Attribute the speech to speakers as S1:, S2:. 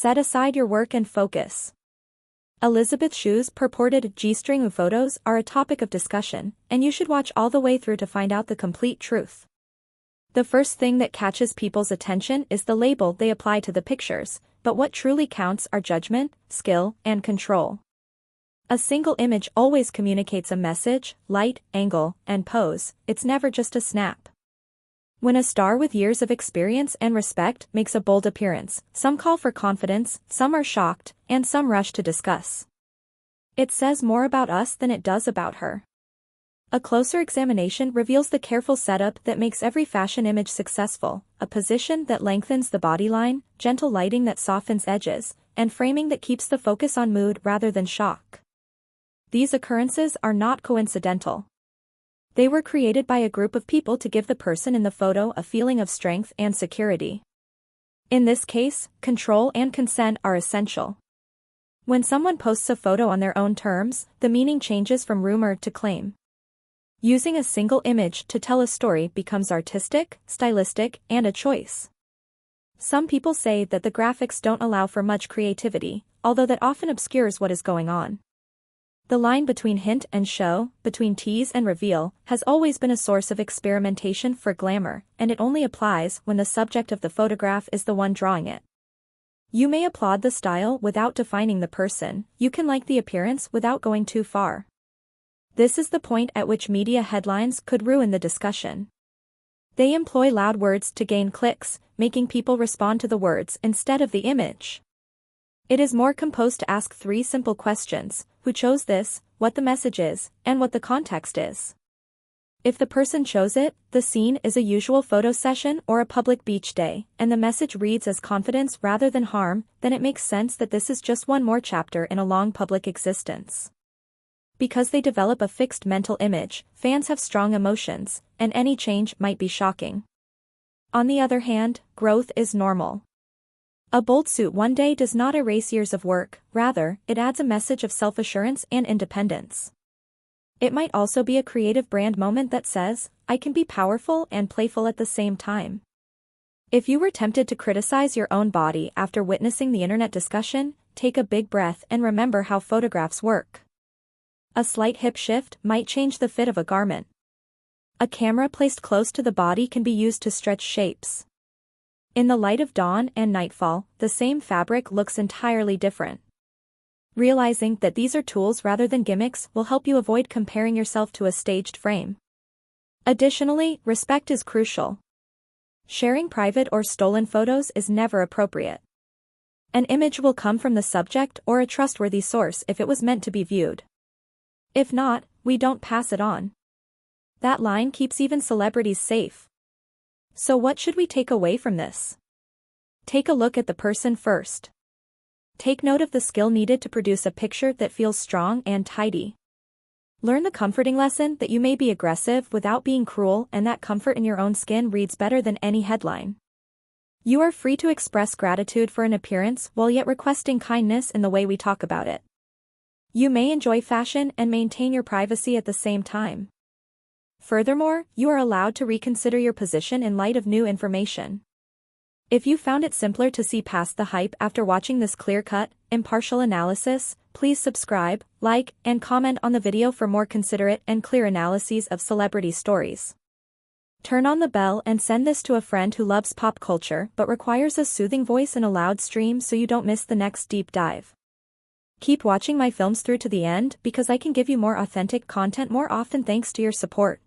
S1: Set aside your work and focus. Elisabeth Shue's purported G-Strlng photos are a topic of discussion, and you should watch all the way through to find out the complete truth. The first thing that catches people's attention is the label they apply to the pictures, but what truly counts are judgment, skill, and control. A single image always communicates a message: light, angle, and pose. It's never just a snap. When a star with years of experience and respect makes a bold appearance, some call for confidence, some are shocked, and some rush to discuss. It says more about us than it does about her. A closer examination reveals the careful setup that makes every fashion image successful: a position that lengthens the body line, gentle lighting that softens edges, and framing that keeps the focus on mood rather than shock. These occurrences are not coincidental. They were created by a group of people to give the person in the photo a feeling of strength and security. In this case, control and consent are essential. When someone posts a photo on their own terms, the meaning changes from rumor to claim. Using a single image to tell a story becomes artistic, stylistic, and a choice. Some people say that the graphics don't allow for much creativity, although that often obscures what is going on. The line between hint and show, between tease and reveal, has always been a source of experimentation for glamour, and it only applies when the subject of the photograph is the one drawing it. You may applaud the style without defining the person. You can like the appearance without going too far. This is the point at which media headlines could ruin the discussion. They employ loud words to gain clicks, making people respond to the words instead of the image. It is more composed to ask 3 simple questions: who chose this, what the message is, and what the context is. If the person chose it, the scene is a usual photo session or a public beach day, and the message reads as confidence rather than harm, then it makes sense that this is just one more chapter in a long public existence. Because they develop a fixed mental image, fans have strong emotions, and any change might be shocking. On the other hand, growth is normal. A bold suit one day does not erase years of work, rather, it adds a message of self-assurance and independence. It might also be a creative brand moment that says, I can be powerful and playful at the same time. If you were tempted to criticize your own body after witnessing the internet discussion, take a big breath and remember how photographs work. A slight hip shift might change the fit of a garment. A camera placed close to the body can be used to stretch shapes. In the light of dawn and nightfall, the same fabric looks entirely different. Realizing that these are tools rather than gimmicks will help you avoid comparing yourself to a staged frame. Additionally, respect is crucial. Sharing private or stolen photos is never appropriate. An image will come from the subject or a trustworthy source if it was meant to be viewed. If not, we don't pass it on. That line keeps even celebrities safe. So what should we take away from this? Take a look at the person first. Take note of the skill needed to produce a picture that feels strong and tidy. Learn the comforting lesson that you may be aggressive without being cruel, and that comfort in your own skin reads better than any headline. You are free to express gratitude for an appearance while yet requesting kindness in the way we talk about it. You may enjoy fashion and maintain your privacy at the same time. Furthermore, you are allowed to reconsider your position in light of new information. If you found it simpler to see past the hype after watching this clear-cut, impartial analysis, please subscribe, like, and comment on the video for more considerate and clear analyses of celebrity stories. Turn on the bell and send this to a friend who loves pop culture but requires a soothing voice in a loud stream so you don't miss the next deep dive. Keep watching my films through to the end because I can give you more authentic content more often thanks to your support.